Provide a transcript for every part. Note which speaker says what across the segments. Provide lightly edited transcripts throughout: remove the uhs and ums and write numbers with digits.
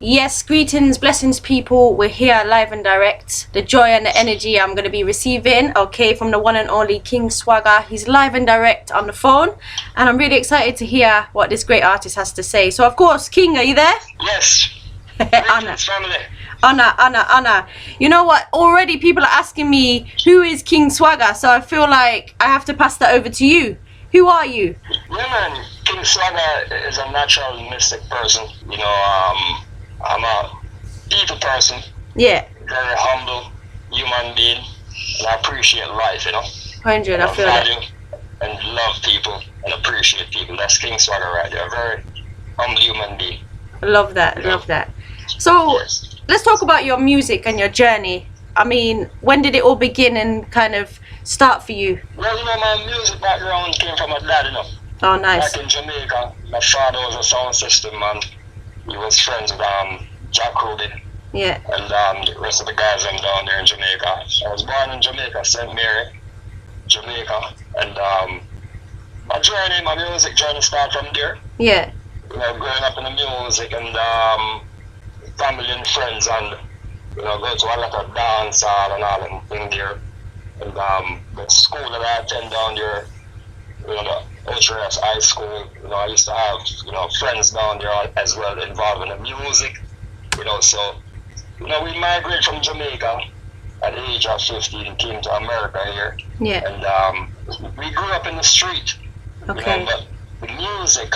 Speaker 1: Yes, greetings, blessings, people. We're here live and direct. The joy and the energy I'm going to be receiving, okay, from the one and only King Swagah. He's live and direct on the phone, and I'm really excited to hear what this great artist has to say. So, of course, King, are you there?
Speaker 2: Yes.
Speaker 1: Anna.
Speaker 2: Family.
Speaker 1: Anna. You know what? Already people are asking me, who is King Swagah? So I feel like I have to pass that over to you. Who are you?
Speaker 2: Yeah, man. King Swagah is a natural mystic person. I'm a people person.
Speaker 1: Yeah.
Speaker 2: Very humble human being. And I appreciate life,
Speaker 1: 100, I feel that.
Speaker 2: And love people and appreciate people. That's King Swagah right there. A very humble human being.
Speaker 1: Love that, love that. So,
Speaker 2: yes.
Speaker 1: Let's talk about your music and your journey. I mean, when did it all begin and kind of start for you?
Speaker 2: Well, my music background came from my dad,
Speaker 1: Oh, nice.
Speaker 2: Back in Jamaica, my father was a sound system man. He was friends with Jack Rubin.
Speaker 1: Yeah.
Speaker 2: And the rest of the guys down there in Jamaica. I was born in Jamaica, St. Mary, Jamaica. And my music journey started from there.
Speaker 1: Yeah.
Speaker 2: Growing up in the music and family and friends and, go to a lot of dance hall and all and thing there. And the school that I attend down there, the HRS High School, I used to have, friends down there as well involved in the music, so, we migrated from Jamaica at the age of 15, came to America here.
Speaker 1: Yeah.
Speaker 2: And we grew up in the street,
Speaker 1: okay.
Speaker 2: But the music,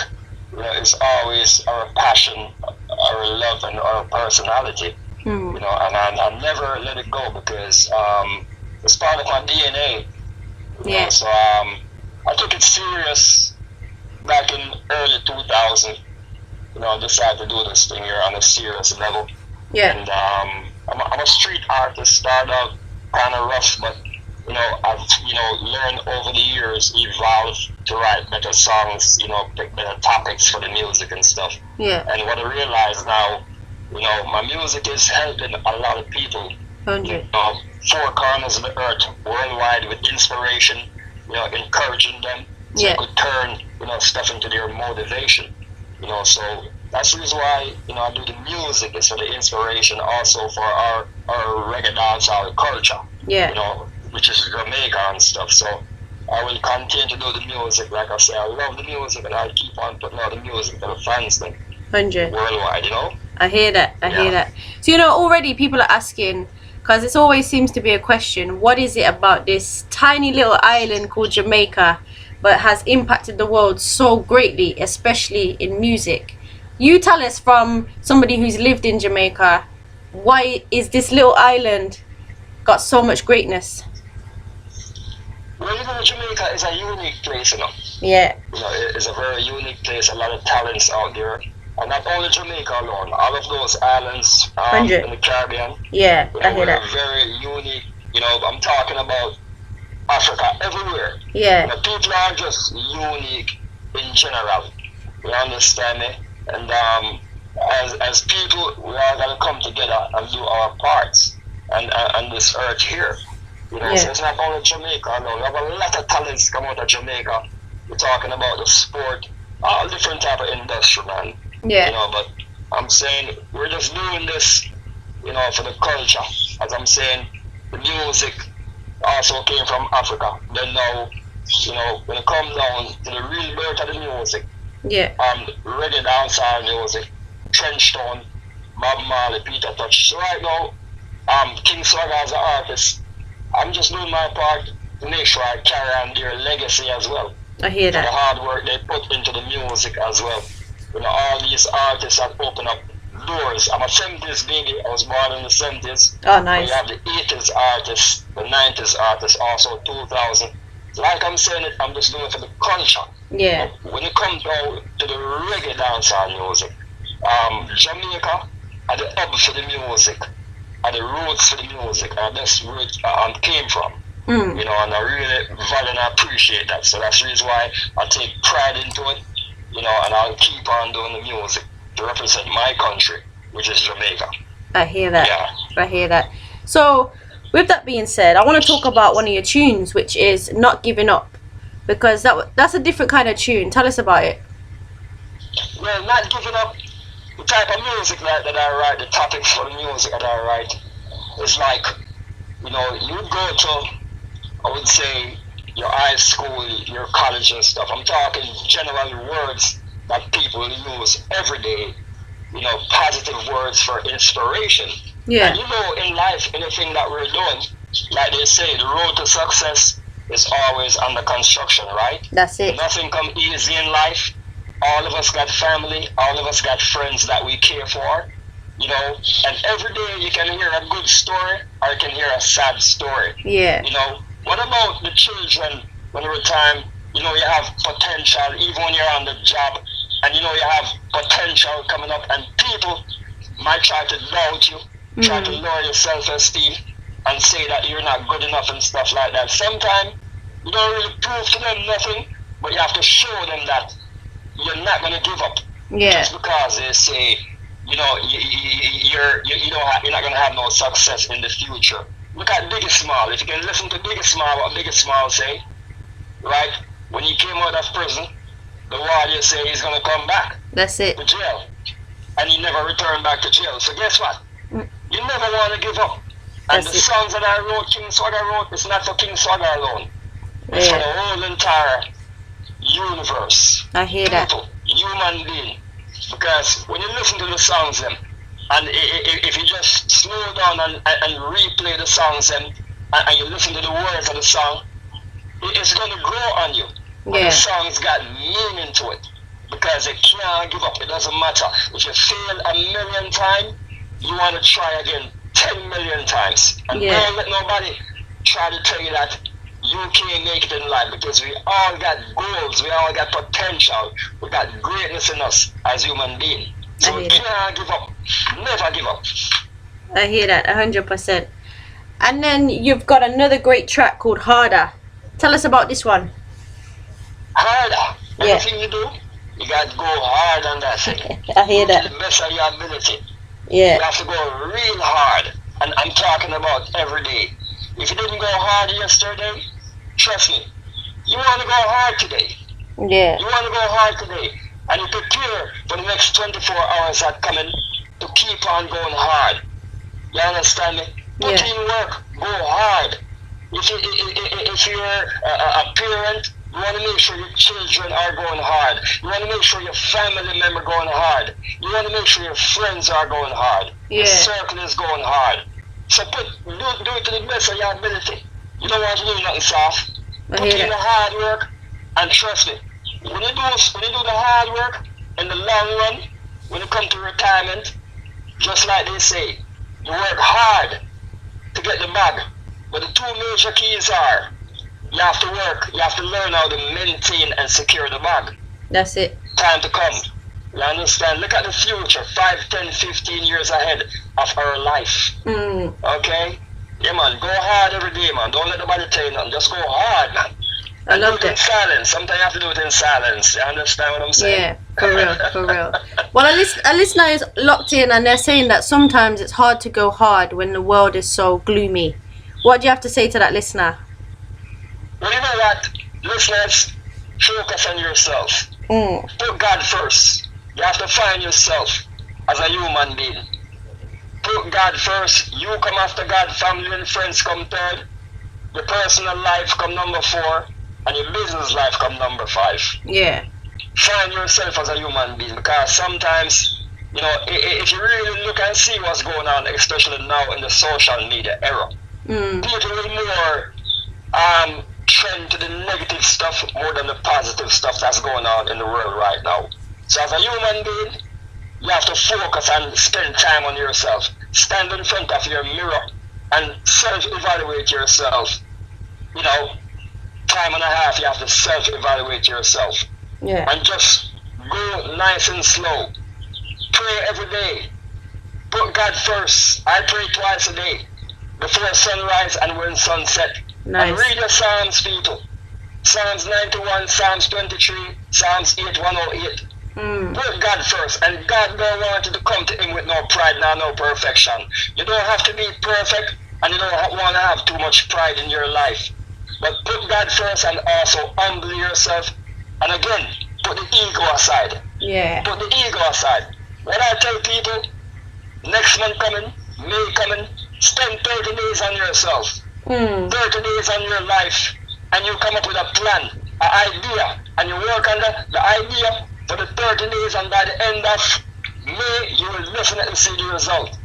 Speaker 2: is always our passion, our love, and our personality, and I never let it go because it's part of my DNA.
Speaker 1: Yeah.
Speaker 2: So I took it serious back in early 2000. I decided to do this thing here on a serious level.
Speaker 1: Yeah.
Speaker 2: And I'm a street artist. Started out kind of rough, but I've learned over the years, evolved to write better songs. Pick better topics for the music and stuff.
Speaker 1: Yeah.
Speaker 2: And what I realize now, my music is helping a lot of people.
Speaker 1: 100.
Speaker 2: Four corners of the earth, worldwide, with inspiration. Encouraging them so they could turn stuff into their motivation. So that's the reason why I do the music. It's for the inspiration, also for our reggae dance, our culture.
Speaker 1: Yeah.
Speaker 2: Which is Jamaica and stuff. So I will continue to do the music. Like I say, I love the music, and I'll keep on putting out the music to the fans then.
Speaker 1: 100.
Speaker 2: Worldwide,
Speaker 1: I hear that. I hear that. So already people are asking, because it always seems to be a question, what is it about this tiny little island called Jamaica but has impacted the world so greatly, especially in music? You tell us, from somebody who's lived in Jamaica, why is this little island got so much greatness?
Speaker 2: Well, Jamaica is a unique place,
Speaker 1: Yeah.
Speaker 2: It's a very unique place, a lot of talents out there. And not only Jamaica alone, all of those islands in the Caribbean.
Speaker 1: Yeah, I hear that.
Speaker 2: Very unique. I'm talking about Africa, everywhere.
Speaker 1: Yeah.
Speaker 2: People are just unique in general. You understand me? And as people, we are gonna come together and do our parts and this earth here. So it's not only Jamaica alone. We have a lot of talents come out of Jamaica. We're talking about the sport, all different type of industry, man.
Speaker 1: Yeah.
Speaker 2: But I'm saying we're just doing this, for the culture. As I'm saying, the music also came from Africa. Then now, when it comes down to the real birth of the music, reggae dancehall music, trench tone, Bob Marley, Peter Touch. So right now, King Swagah as an artist, I'm just doing my part to make sure I carry on their legacy as well.
Speaker 1: I hear that.
Speaker 2: The hard work they put into the music as well. All these artists have opened up doors. I'm a 70s baby. I was born in the 70s.
Speaker 1: Oh, nice.
Speaker 2: We have the 80s artists, the 90s artists, also 2000. Like I'm saying, I'm just doing it for the culture.
Speaker 1: Yeah.
Speaker 2: When it comes down to the reggae dancehall music, Jamaica are the hub for the music, are the roots for the music, and that's where it came from. And I really value and appreciate that. So that's the reason why I take pride into it. And I'll keep on doing the music to represent my country, which is Jamaica.
Speaker 1: I hear that.
Speaker 2: Yeah.
Speaker 1: I hear that. So, with that being said, I want to talk about one of your tunes, which is Not Giving Up, because that's a different kind of tune. Tell us about it.
Speaker 2: Well, Not Giving Up the type of music that I write, the topics for the music that I write, is like, you go to, I would say, your high school, your college and stuff. I'm talking general words that people use every day, positive words for inspiration.
Speaker 1: Yeah.
Speaker 2: And in life, anything that we're doing, like they say, the road to success is always under construction, right?
Speaker 1: That's it.
Speaker 2: Nothing come easy in life. All of us got family, all of us got friends that we care for, and every day you can hear a good story or you can hear a sad story.
Speaker 1: Yeah.
Speaker 2: What about the children when you're time, you have potential, even when you're on the job, and you have potential coming up, and people might try to doubt you, try to lower your self-esteem, and say that you're not good enough and stuff like that. Sometimes you don't really prove to them nothing, but you have to show them that you're not going to give up.
Speaker 1: Yeah.
Speaker 2: Just because they say, you're not going to have no success in the future. Look at Biggie Small. If you can listen to Biggie Small, what Biggie Small say, right? When he came out of prison, the warrior say he's going to come back.
Speaker 1: That's it.
Speaker 2: To jail. And he never returned back to jail. So guess what? You never want to give up. And
Speaker 1: That's
Speaker 2: the
Speaker 1: it.
Speaker 2: songs that I wrote, King Swagah wrote, it's not for King Swagah alone. It's for the whole entire universe.
Speaker 1: I hear that.
Speaker 2: People, human being. Because when you listen to the songs, them, and if you just slow down and replay the songs, and you listen to the words of the song, it's going to grow on you. But
Speaker 1: Yeah.
Speaker 2: the song's got meaning to it. Because it can't give up. It doesn't matter. If you fail 1,000,000 times, you want to try again 10 million times. And don't let nobody try to tell you that you can't make it in life, because we all got goals, we all got potential, we got greatness in us as human beings. So we can't give up. Never give up.
Speaker 1: I hear that 100%. And then you've got another great track called Harder. Tell us about this one.
Speaker 2: Harder.
Speaker 1: Yeah.
Speaker 2: Anything you do, you got to go hard on that thing.
Speaker 1: I hear that.
Speaker 2: To the best of your ability.
Speaker 1: Yeah.
Speaker 2: You have to go real hard. And I'm talking about every day. If you didn't go hard yesterday, trust me, you want to go hard today.
Speaker 1: Yeah.
Speaker 2: You want to go hard today. And you prepare for the next 24 hours that coming to keep on going hard. You understand me? Put in work. Go hard. If you're a parent, you want to make sure your children are going hard. You want to make sure your family member going hard. You want to make sure your friends are going hard. Your circle is going hard. So do it to the best of your ability. You don't want to do nothing soft. Put in the hard work, and trust me, when you do the hard work, in the long run, when you come to retirement, just like they say, you work hard to get the bag. But the two major keys are, you have to work, you have to learn how to maintain and secure the bag.
Speaker 1: That's it.
Speaker 2: Time to come. You understand? Look at the future, 5, 10, 15 years ahead of our life. Okay? Yeah, man, go hard every day, man. Don't let nobody tell you nothing. Just go hard, man.
Speaker 1: I love
Speaker 2: do it
Speaker 1: that.
Speaker 2: in silence. Sometimes you have to do it in silence. You understand what I'm saying?
Speaker 1: Yeah, for real, for real. Well, a listener is locked in, and they're saying that sometimes it's hard to go hard when the world is so gloomy. What do you have to say to that listener?
Speaker 2: Well, you know what? Listeners, focus on yourself. Put God first. You have to find yourself as a human being. Put God first. You come after God. Family and friends come third. Your personal life come number 4. And your business life come number 5.
Speaker 1: Yeah.
Speaker 2: Find yourself as a human being, because sometimes, if you really look and see what's going on, especially now in the social media era, people will more trend to the negative stuff more than the positive stuff that's going on in the world right now. So as a human being, you have to focus and spend time on yourself. Stand in front of your mirror and self-evaluate yourself. Time and a half, you have to self-evaluate yourself.
Speaker 1: Yeah.
Speaker 2: And just go nice and slow. Pray every day. Put God first. I pray twice a day. Before sunrise and when sunset.
Speaker 1: Nice.
Speaker 2: And read your Psalms, people. Psalms 91, Psalms 23, Psalms 8, 108. Put God first. And God don't want you to come to Him with no pride, no perfection. You don't have to be perfect, and you don't want to have too much pride in your life. But put God first, and also humble yourself. And again, put the ego aside.
Speaker 1: Yeah.
Speaker 2: Put the ego aside. what I tell people, next month coming, May coming, spend 30 days on yourself. 30 days on your life, and you come up with a plan, an idea, and you work on the idea for the 30 days, and by the end of May, you will definitely see the result.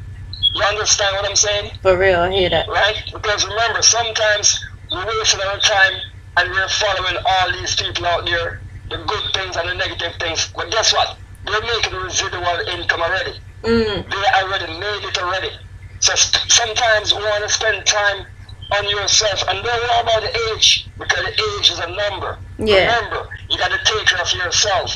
Speaker 2: You understand what I'm saying?
Speaker 1: For real, I hear that.
Speaker 2: Right? Because remember, sometimes we're wasting our time and we're following all these people out there, the good things and the negative things. But guess what? They're making residual income already. They already made it already. So sometimes we want to spend time on yourself and don't worry about the age, because the age is a number.
Speaker 1: Yeah.
Speaker 2: Remember, you got to take care of yourself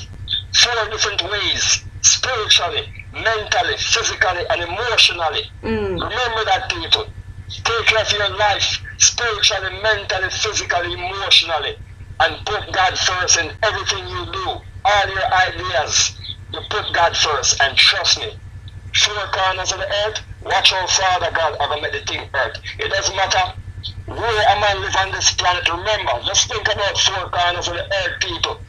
Speaker 2: 4 different ways: spiritually, mentally, physically, and emotionally. Remember that, people. Take care of your life spiritually, mentally, physically, emotionally, and put God first in everything you do. All your ideas, you put God first, and trust me, 4 corners of the earth, watch how Father God ever made the thing earth. It doesn't matter where a man live on this planet. Remember, just think about 4 corners of the earth, people.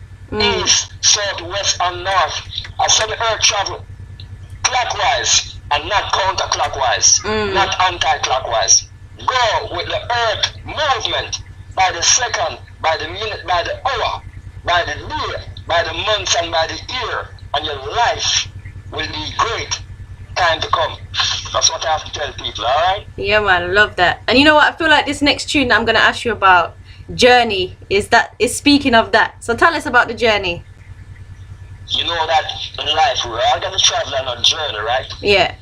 Speaker 2: East, south, west, and north. I saw the earth travel clockwise and not counterclockwise, not anti-clockwise. Go with the earth movement by the second, by the minute, by the hour, by the day, by the month, and by the year, and your life will be great. Time to come. That's what I have to tell people, alright?
Speaker 1: Yeah, man, love that. And you know what? I feel like this next tune that I'm going to ask you about, Journey, is speaking of that. So tell us about the journey.
Speaker 2: You know that in life, we're all going to travel on a journey, right?
Speaker 1: Yeah.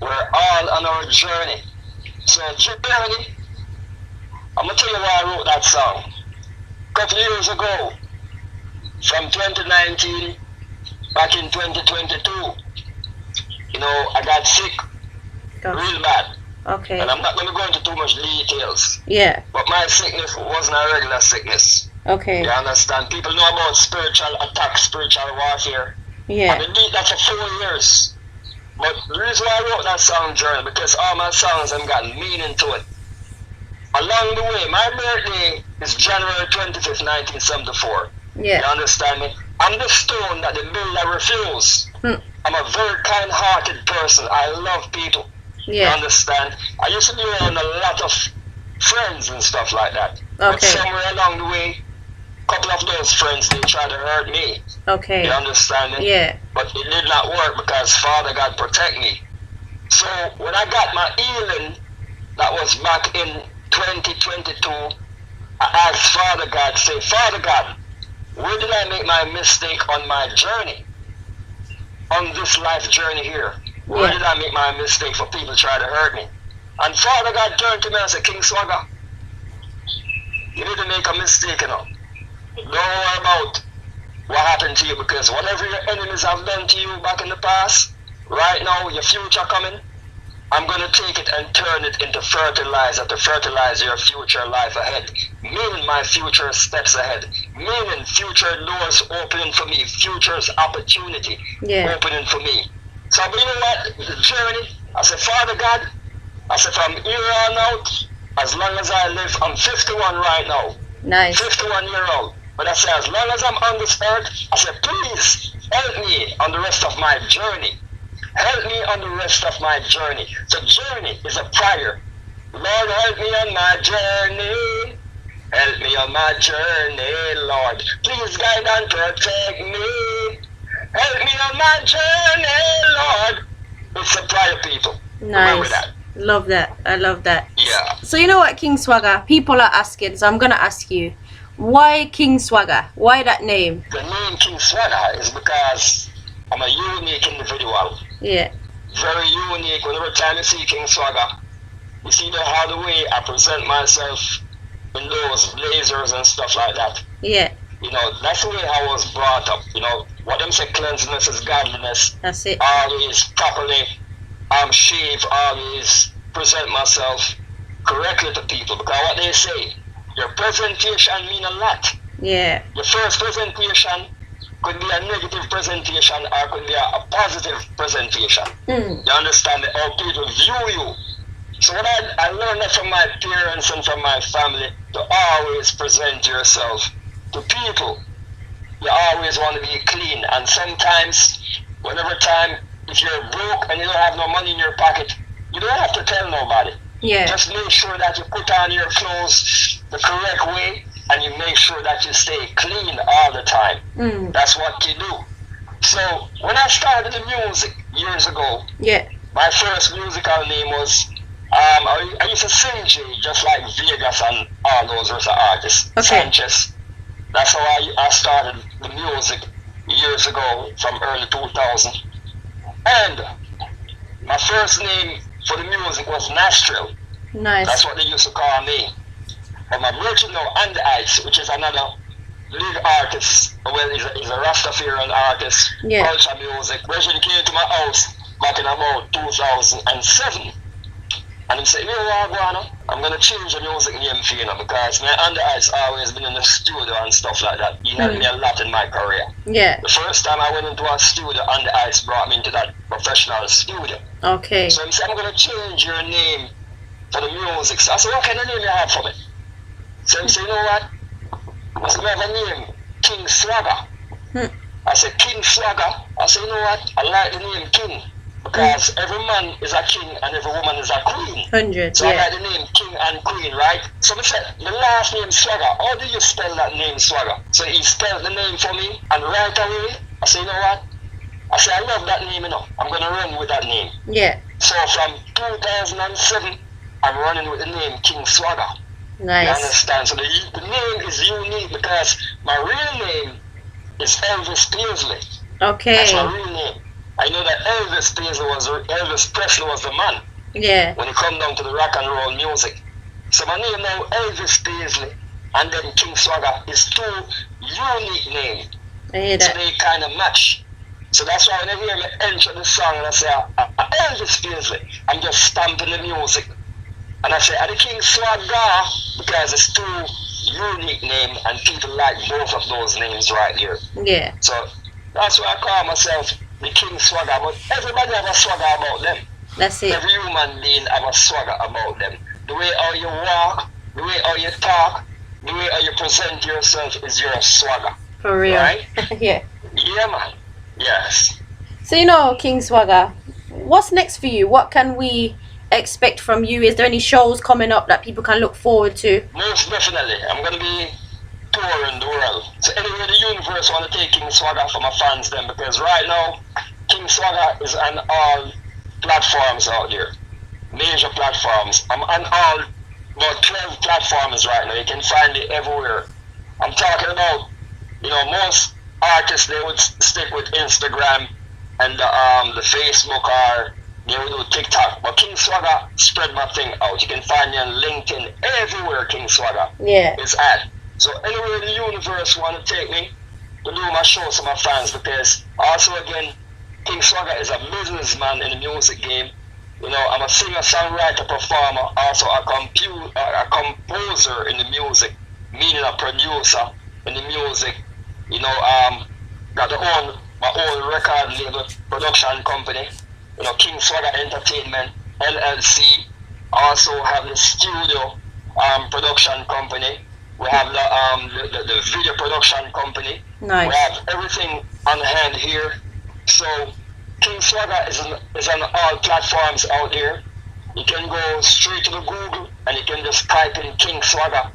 Speaker 2: We're all on our journey. So, journey, I'm going to tell you why I wrote that song. A couple of years ago, from 2019, back in 2022, you know, I got sick real bad.
Speaker 1: Okay.
Speaker 2: And I'm not going to go into too much details.
Speaker 1: Yeah.
Speaker 2: But my sickness wasn't a regular sickness.
Speaker 1: Okay.
Speaker 2: You understand? People know about spiritual attack, spiritual warfare.
Speaker 1: Yeah.
Speaker 2: And they did that for 4 years. But the reason why I wrote that song, Journey, because all my songs have got meaning to it. Along the way, my birthday is January 25th, 1974.
Speaker 1: Yeah.
Speaker 2: You understand me? I'm the stone that the builder refused. I'm a very kind-hearted person. I love people.
Speaker 1: Yeah.
Speaker 2: You understand? I used to be around a lot of friends and stuff like that.
Speaker 1: Okay.
Speaker 2: But somewhere along the way, a couple of those friends, they tried to hurt me.
Speaker 1: Okay.
Speaker 2: You understand me?
Speaker 1: Yeah.
Speaker 2: But it did not work because Father God protect me. So when I got my healing, that was back in 2022, I asked Father God, say, Father God, where did I make my mistake on my journey? On this life journey here? Where did I make my mistake for people try to hurt me? And Father God turned to me and said, King Swagah, you didn't make a mistake, you know. Don't worry about what happened to you, because whatever your enemies have done to you back in the past, right now, your future coming, I'm going to take it and turn it into fertilizer to fertilize your future life ahead. Meaning my future steps ahead. Meaning future doors opening for me. Future's opportunity opening for me. So, but you know what? The journey, I said, Father God, I said, from here on out, as long as I live, I'm 51 right now.
Speaker 1: Nice.
Speaker 2: 51 year old. But I said, as long as I'm on this earth, I said, please help me on the rest of my journey. Help me on the rest of my journey. So journey is a prayer. Lord, help me on my journey. Help me on my journey, Lord. Please guide and protect me. Help me on my journey, Lord. It's a prayer, people.
Speaker 1: Nice.
Speaker 2: Remember that.
Speaker 1: Love that. I love that.
Speaker 2: Yeah.
Speaker 1: So you know what, King Swagah? People are asking, so I'm going to ask you. Why King Swagah? Why that name?
Speaker 2: The name King Swagah is because I'm a unique individual.
Speaker 1: Yeah.
Speaker 2: Very unique. Whenever time you see King Swagah, you see how the way I present myself in those blazers and stuff like that.
Speaker 1: Yeah.
Speaker 2: You know, that's the way I was brought up. You know, what them say cleanliness is godliness.
Speaker 1: That's it.
Speaker 2: Always properly shave, always present myself correctly to people. Because what they say, your presentation mean a lot.
Speaker 1: Yeah.
Speaker 2: Your first presentation could be a negative presentation or could be a positive presentation. You understand how people view you. So what I learned that from my parents and from my family, to always present yourself to people. You always want to be clean, and sometimes whenever time if you're broke and you don't have no money in your pocket, you don't have to tell nobody.
Speaker 1: Yeah.
Speaker 2: Just make sure that you put on your clothes the correct way, and you make sure that you stay clean all the time. That's what you do. So when I started the music years ago,
Speaker 1: yeah,
Speaker 2: my first musical name was I used to sing J, just like Vegas and all those other artists.
Speaker 1: Okay.
Speaker 2: Sanchez. That's how I started the music years ago from early 2000. And my first name for the music was Nastrel.
Speaker 1: Nice.
Speaker 2: That's what they used to call me. But my brother now, And the Ice, which is another lead artist, well, he's a Rastafarian artist,
Speaker 1: yeah,
Speaker 2: culture music. Brother came to my house back in about 2007. And he said, you know what, Guano? I'm going to change the music name for you now, because my And the Ice always been in the studio and stuff like that. He helped me a lot in my career.
Speaker 1: Yeah.
Speaker 2: The first time I went into a studio, And the Ice brought me into that professional studio.
Speaker 1: Okay.
Speaker 2: So he said, I'm going to change your name for the music. So I said, what kind of name you have for me? So he said, you know what? I said, you have a name, King Swagah. I said, King Swagah. I said, you know what? I like the name King, because every man is a king and every woman is a queen.
Speaker 1: 100,
Speaker 2: so
Speaker 1: yeah.
Speaker 2: I like the name King and Queen, right? So I said, the last name Swagah, how do you spell that name Swagah? So he spelled the name for me, and right away, I said, you know what? I said, I love that name, you know. I'm going to run with that name.
Speaker 1: Yeah.
Speaker 2: So from 2007, I'm running with the name King Swagah.
Speaker 1: Nice.
Speaker 2: You understand? So the name is unique because my real name is Elvis Paisley.
Speaker 1: Okay.
Speaker 2: That's my real name. I know that Elvis Presley was the man.
Speaker 1: Yeah.
Speaker 2: When it come down to the rock and roll music. So my name now, Elvis Paisley, and then King Swagah is two unique names.
Speaker 1: I hear that.
Speaker 2: So they kind of match. So that's why when I hear me enter the song and I say, Elvis Paisley, I'm just stamping the music. And I say, the King Swagah, because it's two unique names and people like both of those names right here.
Speaker 1: Yeah.
Speaker 2: So that's why I call myself the King Swagah. But everybody have a swagger about them.
Speaker 1: That's it.
Speaker 2: Every human being have a swagger about them. The way how you walk, the way how you talk, the way how you present yourself is your swagger.
Speaker 1: For real.
Speaker 2: Right?
Speaker 1: Yeah.
Speaker 2: Yeah, man. Yes.
Speaker 1: So, King Swagah, what's next for you? What can we expect from you? Is there any shows coming up that people can look forward to?
Speaker 2: Most definitely. I'm going to be touring the world. So anyway, the universe want to take King Swagah for my fans then, because right now, King Swagah is on all platforms out there. Major platforms. I'm on all about 12 platforms right now. You can find it everywhere. I'm talking about, most artists, they would stick with Instagram and the Facebook, or they would do TikTok. But King Swagah spread my thing out. You can find me on LinkedIn, everywhere King Swagah is at. So anywhere the universe want to take me to do my shows to my fans, because also again, King Swagah is a businessman in the music game. I'm a singer, songwriter, performer, also a composer in the music, meaning a producer in the music. Got my own record label, production company, King Swagah Entertainment, LLC. Also have the studio production company. We have the video production company.
Speaker 1: Nice.
Speaker 2: We have everything on hand here. So King Swagah is on all platforms out there. You can go straight to the Google and you can just type in King Swagah.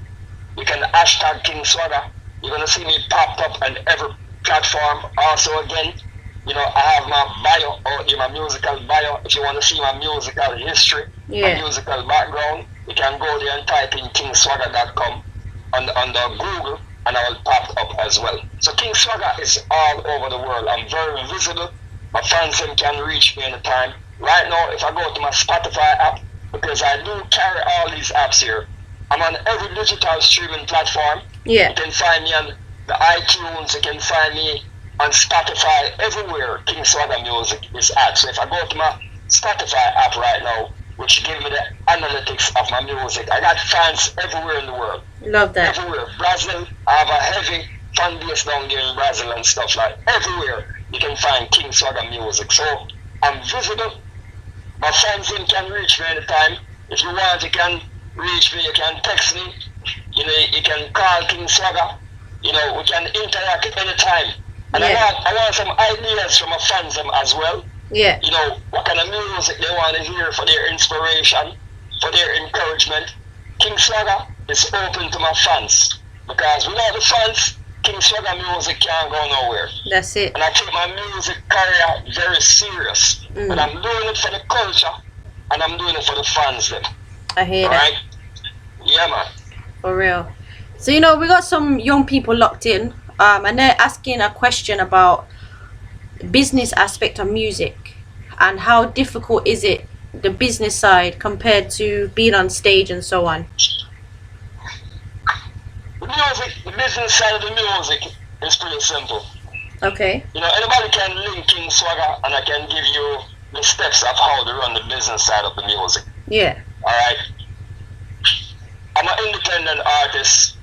Speaker 2: You can hashtag King Swagah. You're gonna see me popped up on every platform. Also again, I have my bio out there, my musical bio. If you want to see my musical history, my musical background, you can go there and type in kingswagah.com on the Google, and I will pop up as well. So King Swagah is all over the world. I'm very visible. My fans can reach me anytime. Right now, if I go to my Spotify app, because I do carry all these apps here, I'm on every digital streaming platform.
Speaker 1: Yeah.
Speaker 2: You can find me on the iTunes, you can find me on Spotify, everywhere King Swagah music is at. So if I go to my Spotify app right now, which give me the analytics of my music, I got fans everywhere in the world.
Speaker 1: Love that.
Speaker 2: Everywhere. Brazil, I have a heavy fan base down there in Brazil and stuff like that. Everywhere you can find King Swagah music. So I'm visible. My fans can reach me anytime. If you want, you can reach me, you can text me. You can call King Swagah. We can interact anytime. And I want some ideas from my fans as well.
Speaker 1: Yeah.
Speaker 2: You know, what kind of music they want to hear for their inspiration, for their encouragement. King Swagah is open to my fans. Because without the fans, King Swagah music can't go nowhere.
Speaker 1: That's it.
Speaker 2: And I take my music career very serious. And I'm doing it for the culture, and I'm doing it for the fans then.
Speaker 1: I hear
Speaker 2: Alright? Yeah, man.
Speaker 1: For real. So, you know, we got some young people locked in, and they're asking a question about the business aspect of music and how difficult is it, the business side, compared to being on stage and so on.
Speaker 2: The music, the business side of the music is pretty simple.
Speaker 1: Okay.
Speaker 2: You know, anybody can link King Swagah, and I can give you the steps of how to run the business side of the music.
Speaker 1: Yeah.
Speaker 2: Alright? I'm an independent artist,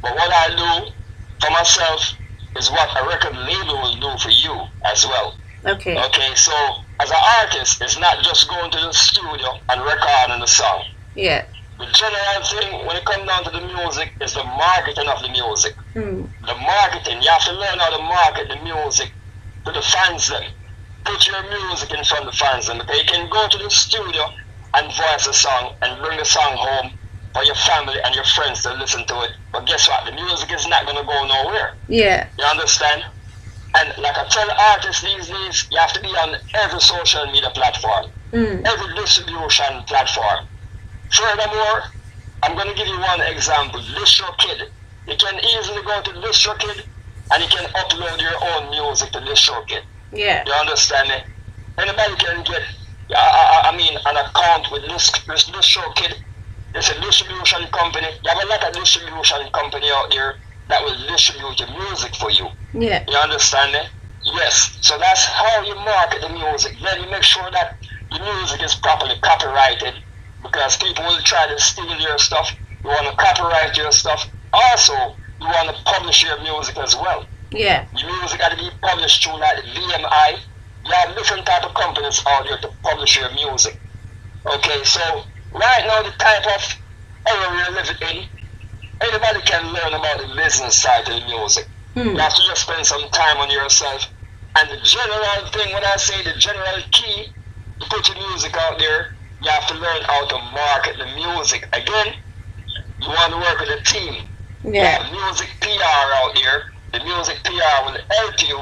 Speaker 2: but what I do for myself is what a record label will do for you as well.
Speaker 1: Okay.
Speaker 2: Okay, so as an artist, it's not just going to the studio and recording the song.
Speaker 1: Yeah.
Speaker 2: The general thing when it comes down to the music is the marketing of the music.
Speaker 1: Mm.
Speaker 2: The marketing, you have to learn how to market the music to the fans then. Put your music in front of the fans then. Because you can go to the studio and voice a song and bring the song home for your family and your friends to listen to it. But guess what? The music is not going to go nowhere.
Speaker 1: Yeah.
Speaker 2: You understand? And like I tell artists these days, you have to be on every social media platform. Every distribution platform. Furthermore, I'm going to give you one example. DistroKid. You can easily go to DistroKid and you can upload your own music to DistroKid.
Speaker 1: Yeah.
Speaker 2: You understand me? Anybody can get, an account with DistroKid. It's a distribution company. You have a lot of distribution company out there that will distribute your music for you.
Speaker 1: Yeah.
Speaker 2: You understand me? Yes. So that's how you market the music. Then you make sure that the music is properly copyrighted, because people will try to steal your stuff. You want to copyright your stuff. Also, you want to publish your music as well.
Speaker 1: Yeah.
Speaker 2: Your music got to be published through like the VMI. You have different type of companies out there to publish your music. Okay, so right now the type of era we're living in, anybody can learn about the business side of the music. You have to just spend some time on yourself. And the general thing, when I say the general key to put your music out there, you have to learn how to market the music. Again, you want to work with a team.
Speaker 1: Yeah.
Speaker 2: You have music PR out there. The music PR will help you,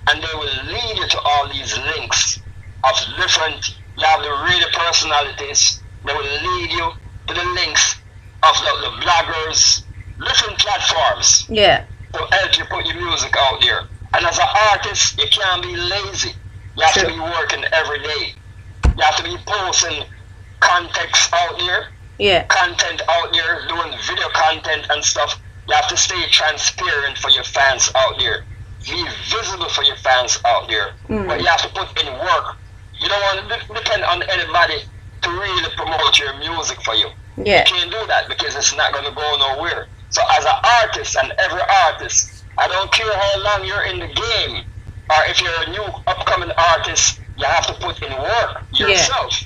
Speaker 2: and they will lead you to all these links of different, you have the radio personalities. They will lead you to the links of the bloggers, different platforms.
Speaker 1: Yeah.
Speaker 2: To help you put your music out there. And as an artist, you can't be lazy. You have to be working every day. You have to be posting context out there.
Speaker 1: Yeah.
Speaker 2: Content out there, doing video content and stuff. You have to stay transparent for your fans out there. Be visible for your fans out there. But you have to put in work. You don't want to depend on anybody to really promote your music for you.
Speaker 1: Yeah.
Speaker 2: You can't do that because it's not going to go nowhere. So as an artist, and every artist, I don't care how long you're in the game, or if you're a new upcoming artist, you have to put in work yourself.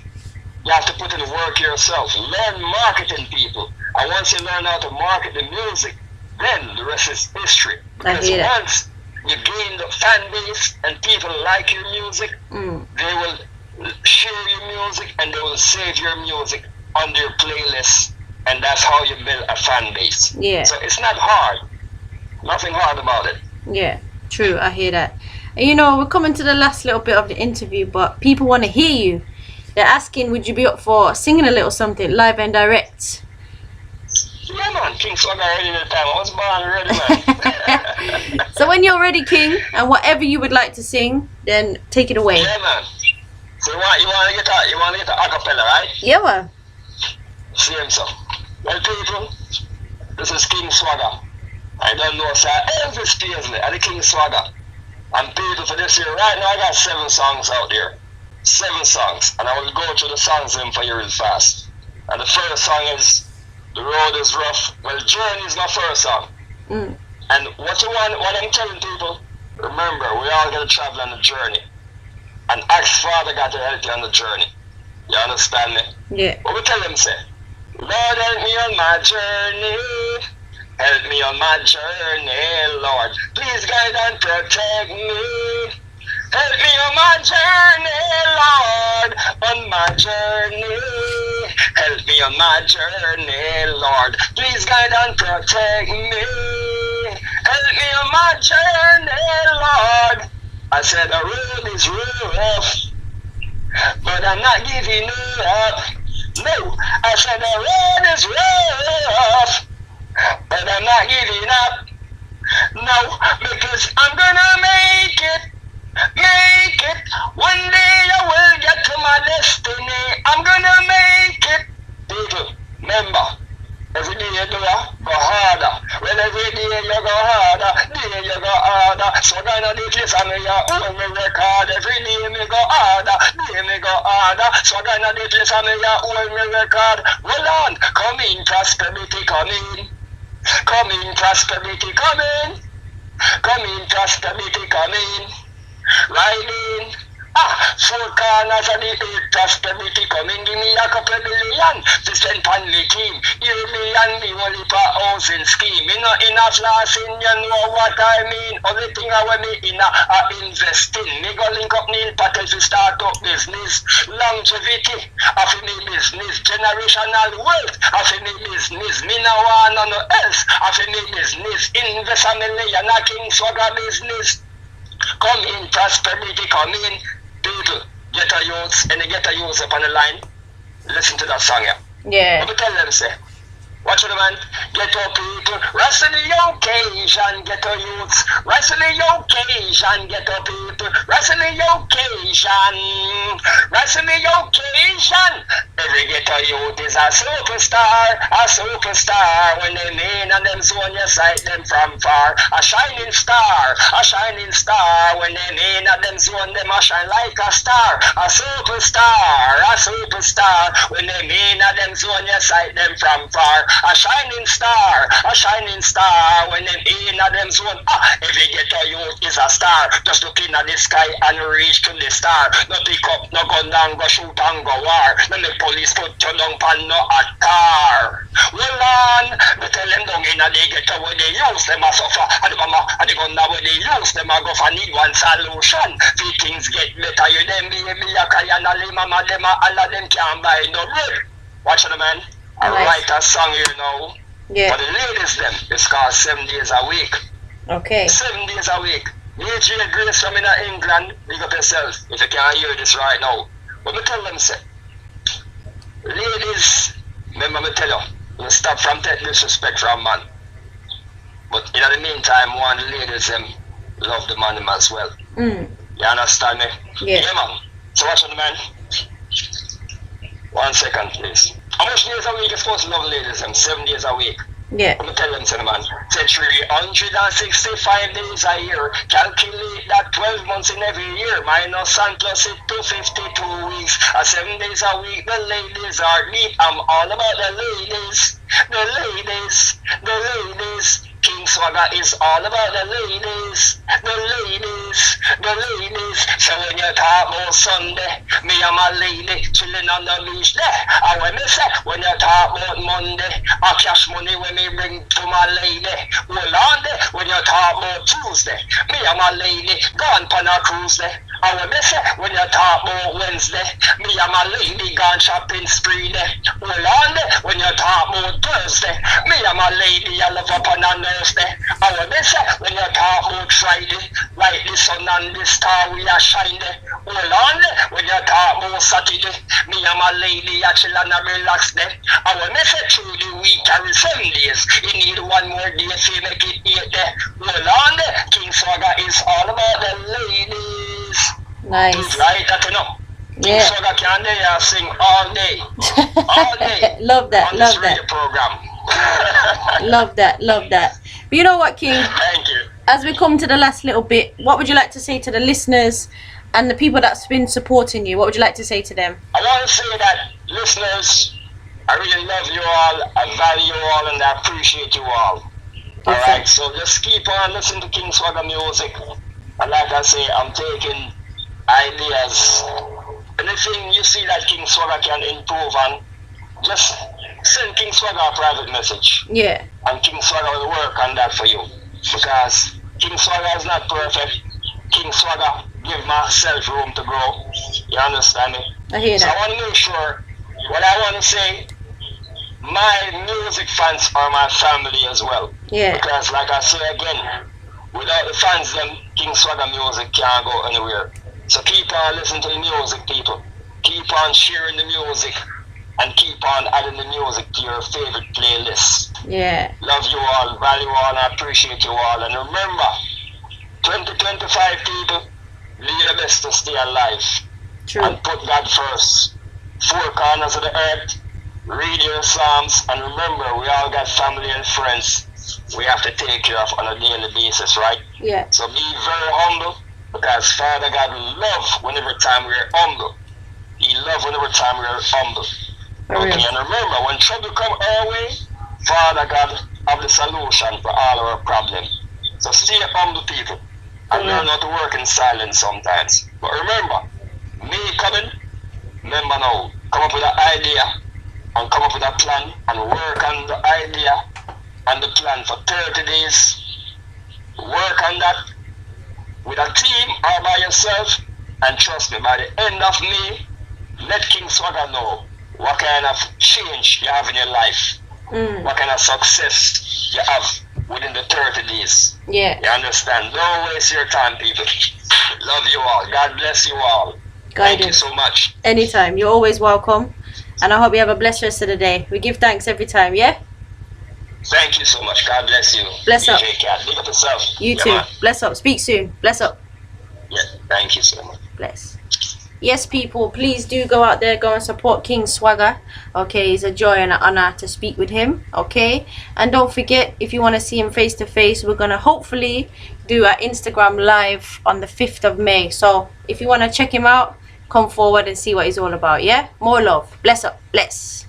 Speaker 2: You have to put in work yourself. Learn marketing, people. And once you learn how to market the music, then the rest is history. Because once you gain the fan base and people like your music, they will share your music and they will save your music on their playlist. And that's how you build a fan base.
Speaker 1: Yeah.
Speaker 2: So it's not hard. Nothing hard about it.
Speaker 1: Yeah, true. I hear that. And you know, we're coming to the last little bit of the interview, but people want to hear you. They're asking, would you be up for singing a little something live and direct?
Speaker 2: Yeah, man. King Swagah ready the time. I was born ready, man.
Speaker 1: So when you're ready, King, and whatever you would like to sing, then take it away.
Speaker 2: Yeah, man. So you want to get a acapella, right?
Speaker 1: Yeah, man.
Speaker 2: Same so. Well, people, this is King Swagah. I don't know, sir. Elvis Paisley and the King Swagah. And people, for this year, right now I got 7 songs out there. 7 songs. And I will go through the songs in for you real fast. And the first song is The Road is Rough. Well, Journey is my first song. And what I'm telling people, remember, we all got to travel on the journey. And ask Father God to help you on the journey. You understand me?
Speaker 1: Yeah.
Speaker 2: What we tell them, say, Lord, help me on my journey. Help me on my journey, Lord. Please guide and protect me. Help me on my journey, Lord, on my journey. Help me on my journey, Lord. Please guide and protect me. Help me on my journey, Lord. I said the road is rough, but I'm not giving up. No, I said the road is rough, but I'm not giving up. No, because I'm gonna make it. Make it. One day I will get to my destiny. I'm gonna make it. People, remember, every day you do go harder. Well, every day you go harder, day you go harder. So gonna do this and me own record. Every day me go harder, day me go harder. So gonna do this and me own record. Hold on, come in prosperity, come in. Come in prosperity, come in. Come in prosperity, come in. Riding, four corners of the earth, prosperity coming, give me a couple billion to spend on the team. Hear me and me only for housing scheme. Me not in a flossing, you know what I mean. Only thing I want me in a investing. Me go link up Neil Patel to start up business. Longevity of me business. Generational wealth of me business. Me no want no else of me business. Invest a million a King Swagah business. Come in prosperity, come in. People, get a youths, and they get a youths up on the line. Listen to that song, yeah.
Speaker 1: Yeah.
Speaker 2: Let me tell them, say, watch it, man. Get up, people. Rise to the occasion, get a youths. Rise to the occasion, get up, people. Rise to the occasion. Rise to the occasion. Every ghetto youth is a superstar, a superstar. When they mean and them zone, you sight them from far. A shining star, a shining star. When they mean and them zone, them a shine like a star. A superstar, a superstar. When they mean and them zone, you sight them from far. A shining star, a shining star. When they mean and them zone, every ghetto youth is a star. Just looking at the sky and reach to the star. No pick up, no gun and go shoot and go war. No make police put you down pan no car. Well on, me tell them down in a they ghetto where they use them a suffer. And the mama and the gun where they use them a go for need one solution. Few things get better, you them baby a cry and a mama them a all of them can't buy no bread. Watch it, man. I write a song here now.
Speaker 1: Yeah.
Speaker 2: For the ladies them, it's called 7 days a week.
Speaker 1: Okay.
Speaker 2: 7 days a week. DJ Grace from in England, big up yourself if you can't hear this right now. But me tell them, say, ladies, remember me tell you stop from taking disrespect from man. But in the meantime, one of the ladies them love the man them as well.
Speaker 1: Mm.
Speaker 2: You understand me?
Speaker 1: Yeah.
Speaker 2: Yeah, man. So watch the man. 1 second, please. How much days a week is supposed to love ladies them? 7 days a week.
Speaker 1: Yeah.
Speaker 2: Let me tell them, man. Say 365 days a year. Calculate that 12 months in every year. Minus and plus it 252 weeks. 7 days a week. The ladies are neat. I'm all about the ladies. The ladies. The ladies. King Swagah is all about the ladies. The ladies. The ladies. So when you talk about Sunday, me and my lady chilling on the beach there. And when me say, when you talk about Monday, I cash money when me bring to my lady. Well on there, when you talk about Tuesday, me and my lady gone on a cruise there. And when me say, when you talk about Wednesday, me and my lady gone shopping spree there. Well on there, when you talk about Thursday, me and my lady I love up on a Thursday. And when me say, when you talk about Friday, like the sun and the star we are shining. Well on there, when you talk about Saturday, me and my lady I chill and I relax there. And when me say through the week carry 7 days, you need one more day to make it 8 there. Well on there, King Swagah is all about the ladies.
Speaker 1: Nice.
Speaker 2: Right, that you know.
Speaker 1: Yeah.
Speaker 2: King Swagah can there sing all day. All day.
Speaker 1: Love that,
Speaker 2: on
Speaker 1: love
Speaker 2: this radio
Speaker 1: that.
Speaker 2: program.
Speaker 1: Love that, love that. But you know what, King?
Speaker 2: Thank you.
Speaker 1: As we come to the last little bit, what would you like to say to the listeners and the people that's been supporting you? What would you like to say to them?
Speaker 2: I want to say that, listeners, I really love you all, I value you all, and I appreciate you all. Alright, so just keep on listening to King Swagah music. And like I say, I'm taking ideas. Anything you see that King Swagah can improve on, just send King Swagah a private message.
Speaker 1: Yeah.
Speaker 2: And King Swagah will work on that for you. Because King Swagah is not perfect. King Swagah give myself room to grow. You understand me?
Speaker 1: I hear
Speaker 2: So I
Speaker 1: that.
Speaker 2: want to make sure what I want to say, my music fans are my family as well.
Speaker 1: Yeah.
Speaker 2: Because like I say again, without the fans, then King Swagah music can't go anywhere. So keep on listening to the music, people. Keep on sharing the music and keep on adding the music to your favorite playlist.
Speaker 1: Yeah.
Speaker 2: Love you all, value all, and I appreciate you all. And remember, 2025 people, do your best to stay alive.
Speaker 1: True.
Speaker 2: And put God first. Four corners of the earth, read your Psalms, and remember, we all got family and friends we have to take care of on a daily basis, right?
Speaker 1: Yeah.
Speaker 2: So be very humble, because Father God love whenever time we're humble. He love whenever time we're humble.
Speaker 1: For
Speaker 2: Okay,
Speaker 1: real.
Speaker 2: and remember, when trouble come our way, Father God have the solution for all our problems. So stay humble, people, and learn how to work in silence sometimes. But remember, me coming, remember now, come up with an idea and come up with a plan and work on the idea and the plan for 30 days. Work on that with a team or by yourself, and trust me, by the end of May, let King Swagah know what kind of change you have in your life, what kind of success you have within the 30 days.
Speaker 1: Yeah.
Speaker 2: You understand? Don't waste your time, people. Love you all. God bless you all. Thank you
Speaker 1: Guidance.
Speaker 2: so much.
Speaker 1: Anytime. You're always welcome. And I hope you have a blessed rest of the day. We give thanks every time, yeah?
Speaker 2: Thank you so much. God bless you.
Speaker 1: Bless up.
Speaker 2: djkat. Big up yourself.
Speaker 1: You
Speaker 2: Yeah,
Speaker 1: too.
Speaker 2: man.
Speaker 1: Bless up. Speak soon. Bless up.
Speaker 2: Yeah, thank you so much.
Speaker 1: Bless. Yes, people, please do go out there, go and support King Swagah. Okay, it's a joy and an honor to speak with him. Okay, and don't forget, if you want to see him face to face, we're gonna hopefully do our Instagram live on the 5th of May. So if you want to check him out, come forward and see what he's all about. Yeah, more love. Bless up. Bless.